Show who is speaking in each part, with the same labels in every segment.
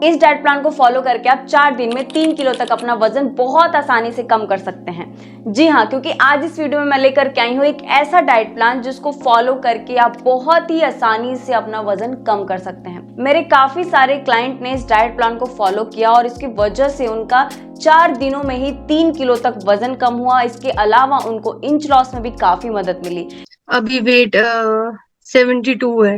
Speaker 1: इस diet plan को follow करके आप 4 दिन में 3 किलो तक अपना वजन बहुत आसानी से कम कर सकते हैं। जी हाँ, क्योंकि आज इस वीडियो में मैं लेकर के आई हूँ एक ऐसा डाइट प्लान जिसको फॉलो करके आप बहुत ही आसानी से अपना वजन कम कर सकते हैं। मेरे काफी सारे क्लाइंट ने इस डाइट प्लान को फॉलो किया और इसकी वजह से उनका 4 दिनों में ही 3 किलो तक वजन कम हुआ। इसके अलावा उनको इंच लॉस में भी काफी मदद मिली।
Speaker 2: अभी वेट 72 है।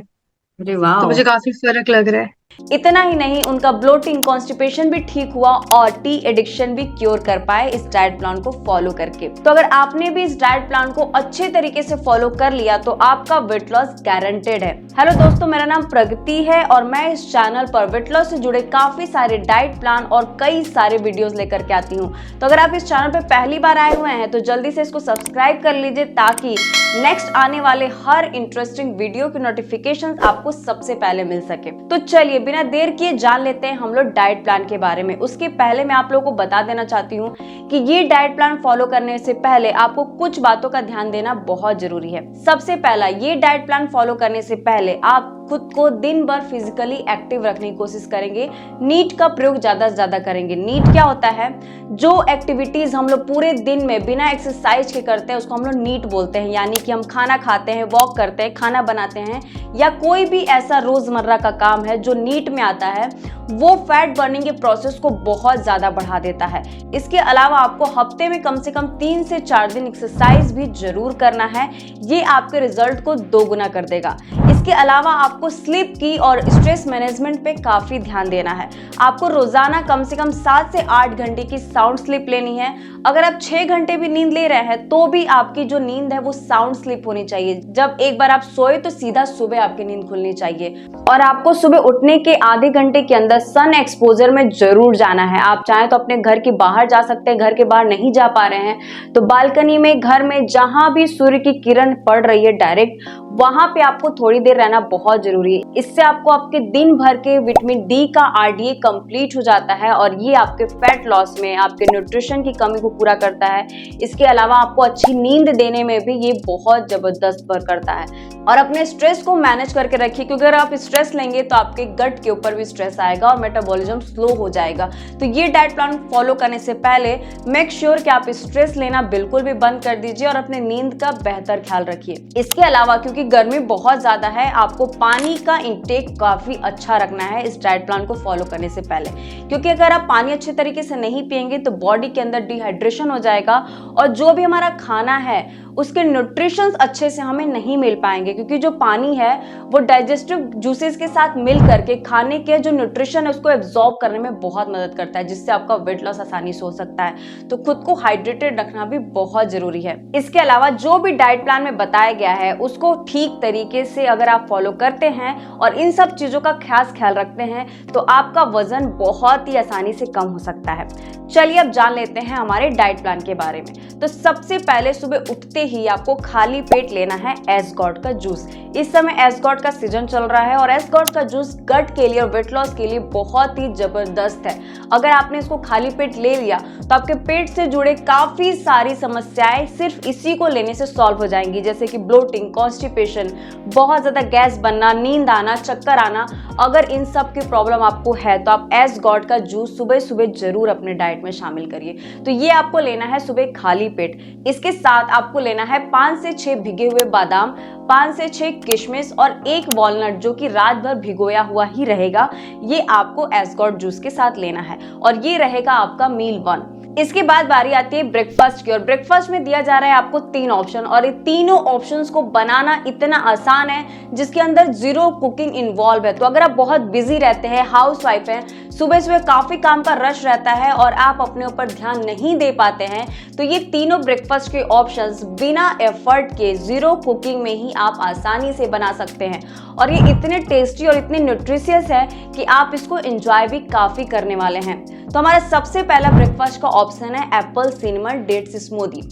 Speaker 1: अरे
Speaker 2: तो
Speaker 1: वाह!
Speaker 2: मुझे काफी फर्क लग रहा है।
Speaker 1: इतना ही नहीं, उनका ब्लोटिंग, कॉन्स्टिपेशन भी ठीक हुआ और टी एडिक्शन भी क्योर कर पाए इस डाइट प्लान को फॉलो करके। तो अगर आपने भी इस डाइट प्लान को अच्छे तरीके से फॉलो कर लिया तो आपका वेट लॉस गारंटेड है। हेलो दोस्तों, मेरा नाम प्रगति है और मैं इस चैनल पर वेट लॉस से जुड़े काफी सारे डाइट प्लान और कई सारे वीडियोस लेकर के आती हूँ। तो अगर आप इस चैनल पर पहली बार आए हुए हैं तो जल्दी से इसको सब्सक्राइब कर लीजिए ताकि नेक्स्ट आने वाले हर इंटरेस्टिंग वीडियो की नोटिफिकेशन आपको सबसे पहले मिल सके। तो चलिए बिना देर किए जान लेते हैं हम लोग डाइट प्लान के बारे में। उसके पहले मैं आप लोगों को बता देना चाहती हूँ कि ये डाइट प्लान फॉलो करने से पहले आपको कुछ बातों का ध्यान देना बहुत जरूरी है। सबसे पहला, ये डाइट प्लान फॉलो करने से पहले आप खुद को दिन भर फिजिकली एक्टिव रखने की कोशिश करेंगे। नीट का प्रयोग ज्यादा से ज्यादा करेंगे। नीट क्या होता है? जो एक्टिविटीज हम लोग पूरे दिन में बिना एक्सरसाइज के करते हैं उसको हम लोग नीट बोलते हैं। यानी कि हम खाना खाते हैं, वॉक करते हैं, खाना बनाते हैं या कोई भी ऐसा रोजमर्रा का काम है जो नीट में आता है, वो फैट बर्निंग के प्रोसेस को बहुत ज्यादा बढ़ा देता है। इसके अलावा आपको हफ्ते में कम से कम 3 से 4 दिन एक्सरसाइज भी जरूर करना है। ये आपके रिजल्ट को दोगुना कर देगा। इसके अलावा आपको स्लीप की और स्ट्रेस मैनेजमेंट पे काफी ध्यान देना है। आपको रोजाना कम से कम 7 से 8 घंटे की साउंड स्लीप लेनी है। अगर आप 6 घंटे भी नींद ले रहे हैं तो भी आपकी जो नींद है वो साउंड स्लीप होनी चाहिए। जब एक बार आप सोए तो सीधा सुबह आपकी नींद खुलनी चाहिए। और आपको सुबह उठने के आधे घंटे के अंदर सन एक्सपोजर में जरूर जाना है। आप चाहें तो अपने घर के बाहर जा सकते हैं। घर के बाहर नहीं जा पा रहे हैं तो बालकनी में, घर में, जहां भी सूर्य की किरण पड़ रही है डायरेक्ट, वहां पे आपको थोड़ी देर रहना बहुत जरूरी है। इससे आपको आपके दिन भर के विटामिन डी का आरडीए कंप्लीट हो जाता है और ये आपके फैट लॉस में, आपके न्यूट्रिशन की कमी को पूरा करता है। इसके अलावा आपको अच्छी नींद देने में भी ये बहुत जबरदस्त वर्क करता है। और अपने स्ट्रेस को मैनेज करके रखिए, क्योंकि अगर आप स्ट्रेस लेंगे तो आपके गट के ऊपर भी स्ट्रेस आएगा और मेटाबॉलिज्म स्लो हो जाएगा। तो ये डाइट प्लान फॉलो करने से पहले मेक श्योर कि आप स्ट्रेस लेना बिल्कुल भी बंद कर दीजिए और अपने नींद का बेहतर ख्याल रखिए। इसके अलावा क्योंकि गर्मी बहुत ज्यादा है, आपको पानी का इंटेक काफी अच्छा रखना है इस डाइट प्लान को फॉलो करने से पहले, क्योंकि अगर आप पानी अच्छे तरीके से नहीं पिएंगे तो बॉडी के अंदर डिहाइड्रेशन हो जाएगा और जो भी हमारा खाना है उसके न्यूट्रिशंस अच्छे से हमें नहीं मिल पाएंगे। क्योंकि जो पानी है वो डाइजेस्टिव जूसेस के साथ मिल करके खाने के जो न्यूट्रिशन है उसको एब्जॉर्ब करने में बहुत मदद करता है, जिससे आपका वेट लॉस आसानी से हो सकता है। तो खुद को हाइड्रेटेड रखना भी बहुत जरूरी है। इसके अलावा जो भी डाइट प्लान में बताया गया है उसको ठीक तरीके से अगर आप फॉलो करते हैं और इन सब चीजों का खास ख्याल रखते हैं तो आपका वजन बहुत ही आसानी से कम हो सकता है। चलिए अब जान लेते हैं हमारे डाइट प्लान के बारे में। तो सबसे पहले सुबह उठते ही आपको खाली पेट लेना है एसगॉट का जूस। इस समय एसगॉट का सीजन चल रहा है और एसगॉट का जूस गट के लिए और वेट लॉस के लिए बहुत ही जबरदस्त है। अगर आपने इसको खाली पेट ले लिया तो आपके पेट से जुड़े काफी सारी समस्याएं सिर्फ इसी को लेने से सॉल्व हो जाएंगी, जैसे कि ब्लोटिंग, कॉन्स्टिपेशन, बहुत ज्यादा गैस बनना, नींद आना, चक्कर आना। अगर इन सब की प्रॉब्लम आपको है तो आप एसगॉट का जूस सुबह सुबह जरूर अपने डाइट में शामिल करिए। तो ये आपको लेना है सुबह खाली पेट। इसके साथ आपको लेना है 5 से 6 भिगे हुए बादाम, 5 से 6 किशमिश और 1 वॉलनट जो कि रात भर भिगोया हुआ ही रहेगा। ये आपको एसगॉट जूस के साथ लेना है और ये रहेगा आपका मील 1। इसके बाद बारी आती है ब्रेकफास्ट की और ब्रेकफास्ट में दिया जा रहा है आपको 3 ऑप्शन और ये तीनों ऑप्शंस को बनाना इतना आसान है जिसके अंदर जीरो कुकिंग इन्वॉल्व है। तो अगर आप बहुत बिजी रहते हैं, हाउसवाइफ हैं, सुबह सुबह काफी काम का रश रहता है और आप अपने ऊपर ध्यान नहीं दे पाते हैं तो ये तीनों ब्रेकफास्ट के ऑप्शंस बिना एफर्ट के जीरो कुकिंग में ही आप आसानी से बना सकते हैं और ये इतने टेस्टी और इतने न्यूट्रिशियस है कि आप इसको एंजॉय भी काफी करने वाले हैं। तो हमारा सबसे पहला ब्रेकफास्ट का ऑप्शन है एप्पल सिनेमन डेट्स स्मूदी।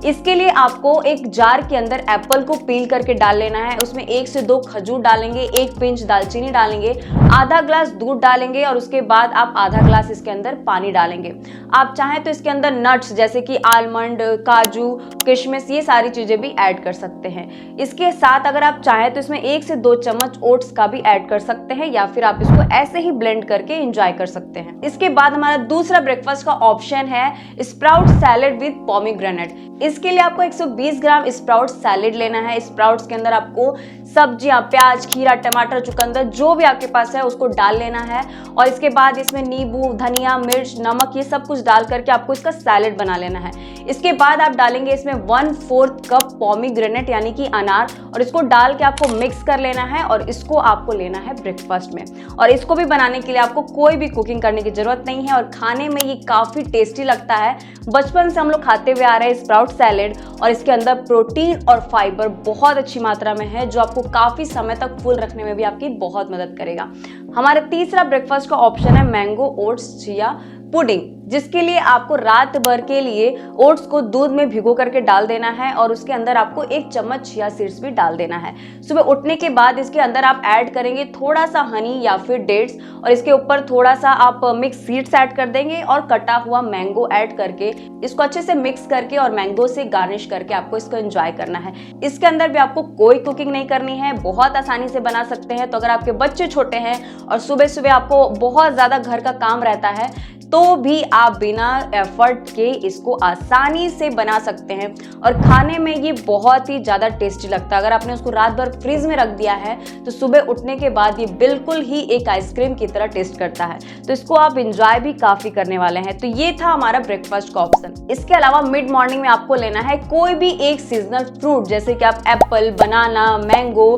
Speaker 1: इसके लिए आपको एक जार के अंदर एप्पल को पील करके डाल लेना है, उसमें 1 से 2 खजूर डालेंगे, 1 पिंच दालचीनी डालेंगे, आधा ग्लास दूध डालेंगे और उसके बाद आप आधा ग्लास इसके अंदर पानी डालेंगे। आप चाहें तो इसके अंदर नट्स जैसे कि आलमंड, काजू, किशमिश, ये सारी चीजें भी ऐड कर सकते हैं। इसके साथ अगर आप चाहें तो इसमें 1 से 2 चम्मच ओट्स का भी ऐड कर सकते हैं या फिर आप इसको ऐसे ही ब्लेंड करके एंजॉय कर सकते हैं। इसके बाद हमारा दूसरा ब्रेकफास्ट का ऑप्शन है स्प्राउट सैलेड विद पोमीग्रेनेट। इसके लिए आपको 120 ग्राम स्प्राउट सैलेड लेना है। स्प्राउट्स के अंदर आपको सब्जियां, प्याज, खीरा, टमाटर, चुकंदर जो भी आपके पास है उसको डाल लेना है और इसके बाद इसमें नींबू, धनिया, मिर्च, नमक, ये सब कुछ डाल करके आपको इसका सैलेड बना लेना है। इसके बाद आप डालेंगे इसमें 1/4 कप पोमीग्रेनेट यानी कि अनार और इसको डाल के आपको मिक्स कर लेना है और इसको आपको लेना है ब्रेकफास्ट में। और इसको भी बनाने के लिए आपको कोई भी कुकिंग करने की जरूरत नहीं है और खाने में ये काफी टेस्टी लगता है। बचपन से हम लोग खाते हुए आ रहे हैं स्प्राउट सैलेड और इसके अंदर प्रोटीन और फाइबर बहुत अच्छी मात्रा में है जो आपको काफी समय तक फुल रखने में भी आपकी बहुत मदद करेगा। हमारा तीसरा ब्रेकफास्ट का ऑप्शन है मैंगो ओट्स चिया पुडिंग, जिसके लिए आपको रात भर के लिए ओट्स को दूध में भिगो करके डाल देना है और उसके अंदर आपको 1 चम्मच चिया सीड्स भी डाल देना है। सुबह उठने के बाद इसके अंदर आप ऐड करेंगे थोड़ा सा हनी या फिर डेट्स और इसके ऊपर थोड़ा सा आप मिक्स सीड्स ऐड कर देंगे और कटा हुआ मैंगो ऐड करके इसको अच्छे से मिक्स करके और मैंगो से गार्निश करके आपको इसको एंजॉय करना है। इसके अंदर भी आपको कोई कुकिंग नहीं करनी है, बहुत आसानी से बना सकते हैं। तो अगर आपके बच्चे छोटे हैं और सुबह सुबह आपको बहुत ज्यादा घर का काम रहता है तो भी आप बिना एफर्ट के इसको आसानी से बना सकते हैं और खाने में ये बहुत ही ज़्यादा टेस्टी लगता है। अगर आपने उसको रात भर फ्रीज में रख दिया है तो सुबह उठने के बाद ये बिल्कुल ही एक आइसक्रीम की तरह टेस्ट करता है। तो इसको आप इंजॉय भी काफ़ी करने वाले हैं। तो ये था हमारा ब्रेकफास्ट का ऑप्शन। इसके अलावा मिड मॉर्निंग में आपको लेना है कोई भी एक सीजनल फ्रूट, जैसे कि आप एप्पल, बनाना, मैंगो,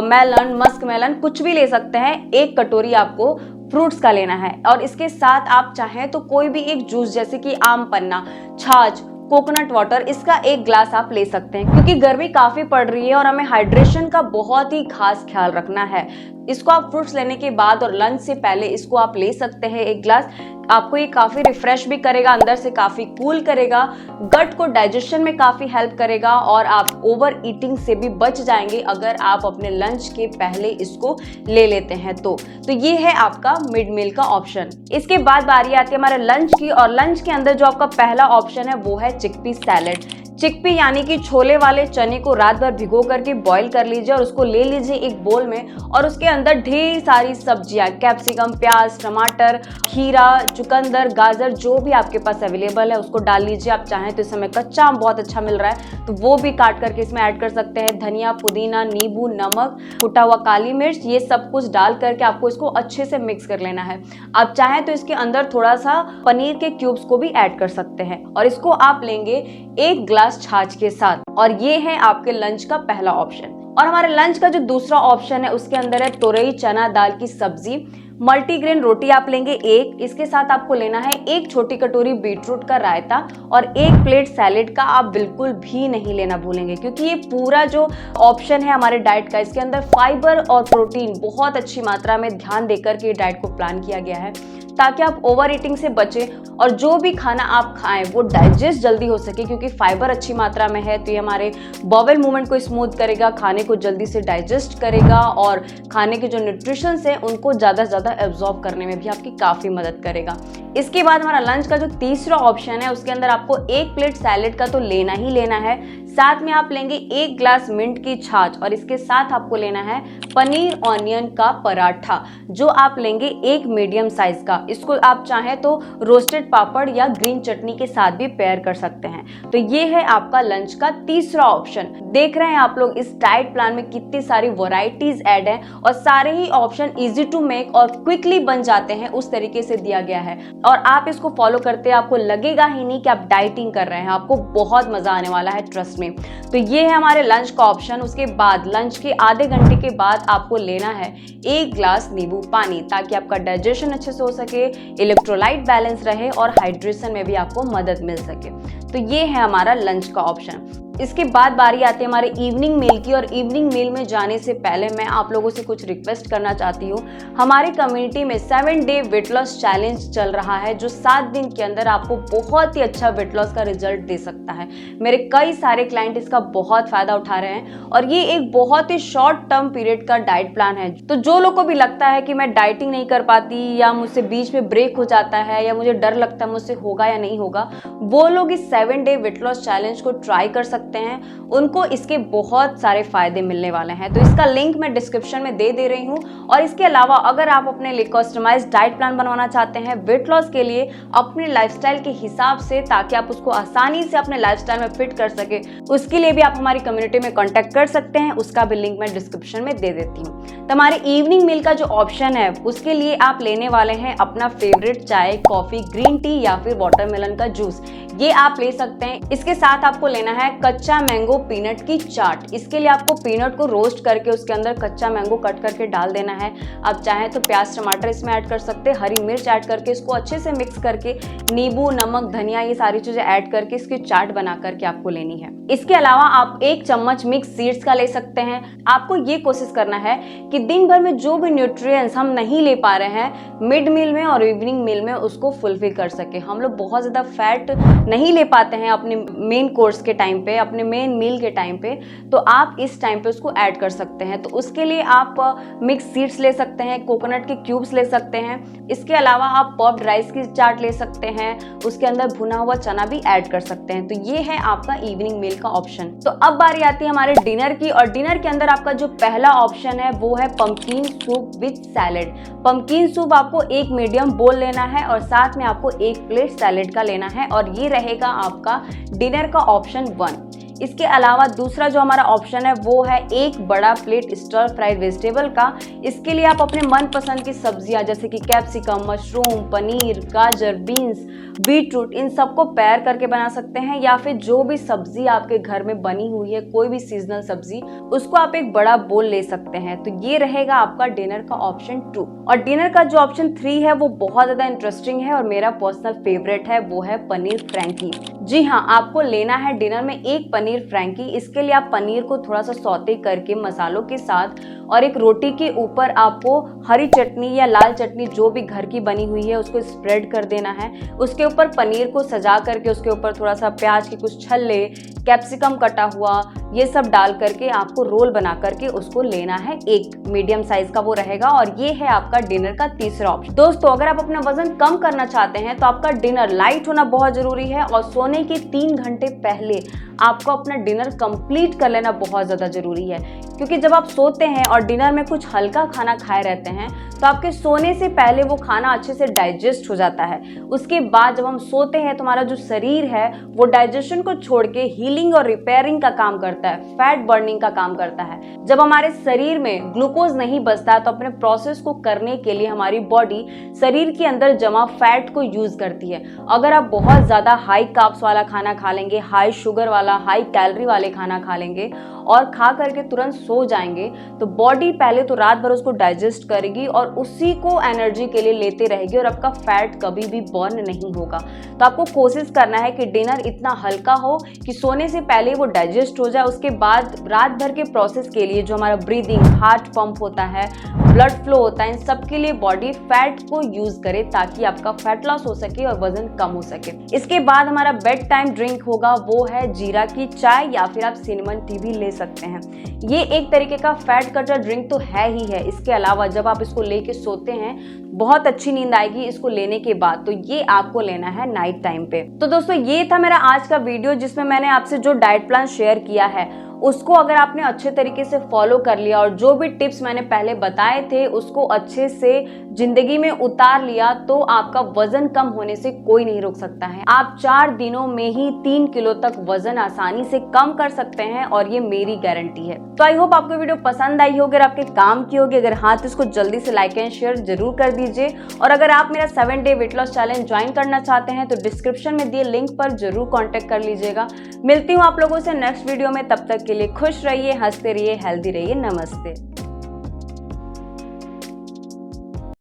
Speaker 1: मेलन, मस्क मेलन कुछ भी ले सकते हैं। 1 कटोरी आपको फ्रूट्स का लेना है और इसके साथ आप चाहें तो कोई भी एक जूस जैसे कि आम पन्ना, छाछ, कोकोनट वाटर, इसका 1 ग्लास आप ले सकते हैं क्योंकि गर्मी काफ़ी पड़ रही है और हमें हाइड्रेशन का बहुत ही खास ख्याल रखना है। इसको आप फ्रूट्स लेने के बाद और लंच से पहले इसको आप ले सकते हैं 1 ग्लास। आपको ये काफ़ी रिफ्रेश भी करेगा, अंदर से काफ़ी कूल करेगा, गट को डाइजेशन में काफ़ी हेल्प करेगा और आप ओवर ईटिंग से भी बच जाएंगे अगर आप अपने लंच के पहले इसको ले लेते हैं तो ये है आपका मिड मील का ऑप्शन। इसके बाद बारी आती है हमारे लंच की और लंच के अंदर जो आपका पहला ऑप्शन है वो है चिकपी सैलेड। चिकपी यानी कि छोले वाले चने को रात भर भिगो करके बॉईल कर लीजिए और उसको ले लीजिए एक बोल में और उसके अंदर ढेर सारी सब्जियां, कैप्सिकम, प्याज, टमाटर, खीरा, चुकंदर, गाजर जो भी आपके पास अवेलेबल है उसको डाल लीजिए। आप चाहें तो इस समय कच्चा आम बहुत अच्छा मिल रहा है तो वो भी काट करके इसमें ऐड कर सकते हैं। धनिया, पुदीना, नींबू, नमक, कुटा हुआ काली मिर्च, ये सब कुछ डाल करके आपको इसको अच्छे से मिक्स कर लेना है। आप चाहें तो इसके अंदर थोड़ा सा पनीर के क्यूब्स को भी ऐड कर सकते हैं और इसको आप लेंगे 1 ग्लास छाछ के साथ और ये है आपके लंच का पहला ऑप्शन। और हमारे लंच का जो दूसरा ऑप्शन है उसके अंदर है तुरई चना दाल की सब्जी। मल्टीग्रेन रोटी आप लेंगे 1, इसके साथ आपको लेना है 1 छोटी कटोरी बीटरूट का रायता और 1 प्लेट सैलेड का आप बिल्कुल भी नहीं लेना भूलेंगे क्योंकि ये पूरा जो ऑप्शन है हमारे डाइट का, इसके अंदर फाइबर और प्रोटीन बहुत अच्छी मात्रा में ध्यान देकर के डाइट को प्लान किया गया है ताकि आप ओवर ईटिंग से बचें और जो भी खाना आप खाएं वो डाइजेस्ट जल्दी हो सके क्योंकि फाइबर अच्छी मात्रा में है तो ये हमारे बॉवेल मूवमेंट को स्मूथ करेगा, खाने को जल्दी से डाइजेस्ट करेगा और खाने के जो न्यूट्रिशंस हैं उनको ज़्यादा से ज़्यादा एब्जॉर्ब करने में भी आपकी काफ़ी मदद करेगा। इसके बाद हमारा लंच का जो तीसरा ऑप्शन है उसके अंदर आपको 1 प्लेट सैलेड का तो लेना ही लेना है, साथ में आप लेंगे 1 ग्लास मिंट की छाछ और इसके साथ आपको लेना है पनीर ऑनियन का पराठा जो आप लेंगे 1 मीडियम साइज का। इसको आप चाहें तो रोस्टेड पापड़ या ग्रीन चटनी के साथ भी पेयर कर सकते हैं। तो ये है आपका लंच का तीसरा ऑप्शन। देख रहे हैं आप लोग इस डाइट प्लान में कितनी सारी वैरायटीज ऐड हैं और सारे ही ऑप्शन इजी टू मेक और क्विकली बन जाते हैं, उस तरीके से दिया गया है और आप इसको फॉलो करते हैं आपको लगेगा ही नहीं कि आप डाइटिंग कर रहे हैं, आपको बहुत मजा आने वाला है, ट्रस्ट में। तो ये है हमारे लंच का ऑप्शन। उसके बाद लंच के आधे घंटे के बाद आपको लेना है 1 ग्लास नींबू पानी ताकि आपका डाइजेशन अच्छे से हो सके, इलेक्ट्रोलाइट बैलेंस रहे और हाइड्रेशन में भी आपको मदद मिल सके। तो ये है हमारा लंच का ऑप्शन। इसके बाद बारी आती है हमारे इवनिंग मील की, और इवनिंग मील में जाने से पहले मैं आप लोगों से कुछ रिक्वेस्ट करना चाहती हूँ। हमारी कम्युनिटी में 7 डे वेट लॉस चैलेंज चल रहा है, जो 7 दिन के अंदर आपको बहुत ही अच्छा वेट लॉस का रिजल्ट दे सकता है। मेरे कई सारे क्लाइंट इसका बहुत फायदा उठा रहे हैं, और ये एक बहुत ही शॉर्ट टर्म पीरियड का डाइट प्लान है। तो जो लोग को भी लगता है कि मैं डाइटिंग नहीं कर पाती, या मुझसे बीच में ब्रेक हो जाता है, या मुझे डर लगता है मुझसे होगा या नहीं होगा, वो लोग इस 7 डे वेट लॉस चैलेंज को ट्राई कर सकते हैं। उनको इसके बहुत सारे फायदे मिलने वाले हैं। तो इसका लिंक मैं डिस्क्रिप्शन में दे रही हूँ। और इसके अलावा अगर आप अपने लिए कस्टमाइज्ड डाइट प्लान बनवाना चाहते हैं वेट लॉस के लिए अपने लाइफस्टाइल के हिसाब से, ताकि आप उसको आसानी से अपने लाइफस्टाइल में फिट कर सके, उसके लिए भी आप हमारी कम्युनिटी में कॉन्टेक्ट कर सकते हैं। उसका भी लिंक मैं डिस्क्रिप्शन में दे देती हूँ। तो हमारे इवनिंग मील का जो ऑप्शन है, उसके लिए आप लेने वाले हैं अपना फेवरेट चाय, कॉफी, ग्रीन टी या फिर वाटरमेलन का जूस। ये आप ले सकते हैं। इसके साथ आपको लेना है कच्चा मैंगो पीनट की चाट। इसके लिए आपको पीनट को रोस्ट करके उसके अंदर कच्चा मैंगो कट करके डाल देना है। आप चाहें तो प्याज टमाटर इसमें ऐड कर सकते हैं, हरी मिर्च ऐड करके इसको अच्छे से मिक्स करके नींबू, नमक, धनिया, ये सारी चीजें ऐड करके इसकी चाट बना करके आपको लेनी है। इसके अलावा आप 1 चम्मच मिक्स सीड्स का ले सकते हैं। आपको ये कोशिश करना है कि दिन भर में जो भी न्यूट्रिएंट्स हम नहीं ले पा रहे हैं, मिड मील में और इवनिंग मील में उसको फुलफिल कर सके। हम लोग बहुत ज्यादा फैट नहीं ले पाते हैं अपने मेन कोर्स के टाइम पे, अपने मेन मील के टाइम पे, तो आप इस टाइम पे उसको ऐड कर सकते हैं। तो उसके लिए आप मिक्स सीड्स ले सकते हैं, कोकोनट के क्यूब्स ले सकते हैं। इसके अलावा आप पफ्ड राइस की चाट ले सकते हैं, उसके अंदर भुना हुआ चना भी ऐड कर सकते हैं। तो ये है आपका इवनिंग मील का ऑप्शन। तो अब बारी आती है हमारे डिनर की, और डिनर के अंदर आपका जो पहला ऑप्शन है वो है pumpkin soup with salad. Pumpkin soup आपको 1 मीडियम बोल लेना है, और साथ में आपको 1 प्लेट सैलेड का लेना है, और ये रहेगा आपका डिनर का ऑप्शन 1। इसके अलावा दूसरा जो हमारा ऑप्शन है वो है 1 बड़ा प्लेट स्टर फ्राइड वेजिटेबल का। इसके लिए आप अपने मनपसंद की सब्जियां जैसे कि कैप्सिकम, मशरूम, पनीर, गाजर, बीन्स, बीटरूट, इन सबको पैर करके बना सकते हैं, या फिर जो भी सब्जी आपके घर में बनी हुई है, कोई भी सीजनल सब्जी, उसको आप एक बड़ा बोल ले सकते हैं। तो ये रहेगा आपका डिनर का ऑप्शन 2। और डिनर का जो ऑप्शन 3 है वो बहुत ज्यादा इंटरेस्टिंग है और मेरा पर्सनल फेवरेट है, वो है पनीर फ्रैंकी। जी हाँ, आपको लेना है डिनर में 1 पनीर फ्रैंकी। इसके लिए आप पनीर को थोड़ा सा सौते करके मसालों के साथ, और एक रोटी के ऊपर आपको हरी चटनी या लाल चटनी जो भी घर की बनी हुई है उसको स्प्रेड कर देना है। उसके ऊपर पनीर को सजा करके उसके ऊपर थोड़ा सा प्याज के कुछ छल्ले, कैप्सिकम कटा हुआ, ये सब डाल करके आपको रोल बना करके उसको लेना है। 1 मीडियम साइज का वो रहेगा, और ये है आपका डिनर का तीसरा ऑप्शन। दोस्तों, अगर आप अपना वजन कम करना चाहते हैं तो आपका डिनर लाइट होना बहुत जरूरी है, और सोने के 3 घंटे पहले आपको अपना डिनर कंप्लीट कर लेना बहुत ज्यादा जरूरी है। क्योंकि जब आप सोते हैं और डिनर में कुछ हल्का खाना खाए रहते हैं तो आपके सोने से पहले वो खाना अच्छे से डाइजेस्ट हो जाता है। उसके बाद जब हम सोते हैं तो हमारा जो शरीर है वो डाइजेशन को छोड़ के हीलिंग और रिपेयरिंग का काम करता है, फैट बर्निंग का काम करता है। जब हमारे शरीर में ग्लूकोज नहीं बचता तो अपने प्रोसेस को करने के लिए हमारी बॉडी शरीर के अंदर जमा फैट को यूज करती है। अगर आप बहुत ज्यादा हाई कार्ब्स वाला खाना खा लेंगे, हाई शुगर वाला, हाई कैलोरी वाले खाना खा लेंगे और खा करके तुरंत सो जाएंगे, तो बॉडी पहले तो रात भर उसको डाइजेस्ट करेगी और उसी को एनर्जी के लिए लेते रहेगी, और आपका फैट कभी भी बर्न नहीं होगा। तो आपको कोशिश करना है कि डिनर इतना हल्का हो कि सोने से पहले वो डाइजेस्ट हो जाए। उसके बाद रात भर के प्रोसेस के लिए जो हमारा ब्रीदिंग, हार्ट पंप होता है, ब्लड फ्लो होता है, इन सब के लिए बॉडी फैट को यूज करे ताकि आपका फैट लॉस हो सके और वजन कम हो सके। इसके बाद हमारा बेड टाइम ड्रिंक होगा, वो है जीरा की चाय, या फिर आप सिनेमन टी भी ले सकते हैं। ये एक तरीके का फैट कटर ड्रिंक तो है ही है। इसके अलावा जब आप इसको लेके सोते हैं बहुत अच्छी नींद आएगी इसको लेने के बाद, तो ये आपको लेना है नाइट टाइम पे। तो दोस्तों, ये था मेरा आज का वीडियो जिसमें मैंने आपसे जो डाइट प्लान शेयर किया है उसको अगर आपने अच्छे तरीके से फॉलो कर लिया और जो भी टिप्स मैंने पहले बताए थे उसको अच्छे से जिंदगी में उतार लिया, तो आपका वजन कम होने से कोई नहीं रोक सकता है। आप 4 दिनों में ही 3 किलो तक वजन आसानी से कम कर सकते हैं, और ये मेरी गारंटी है। तो आई होप आपको वीडियो पसंद आई होगी, अगर आपके काम की होगी। अगर हाँ, तो इसको जल्दी से लाइक एंड शेयर जरूर कर दीजिए। और अगर आप मेरा 7 day weight loss challenge join करना चाहते हैं तो डिस्क्रिप्शन में दिए लिंक पर जरूर कॉन्टेक्ट कर लीजिएगा। मिलती हूँ आप लोगों से नेक्स्ट वीडियो में, तब तक के लिए खुश रहिए, हंसते रहिए, हेल्दी रहिए। नमस्ते।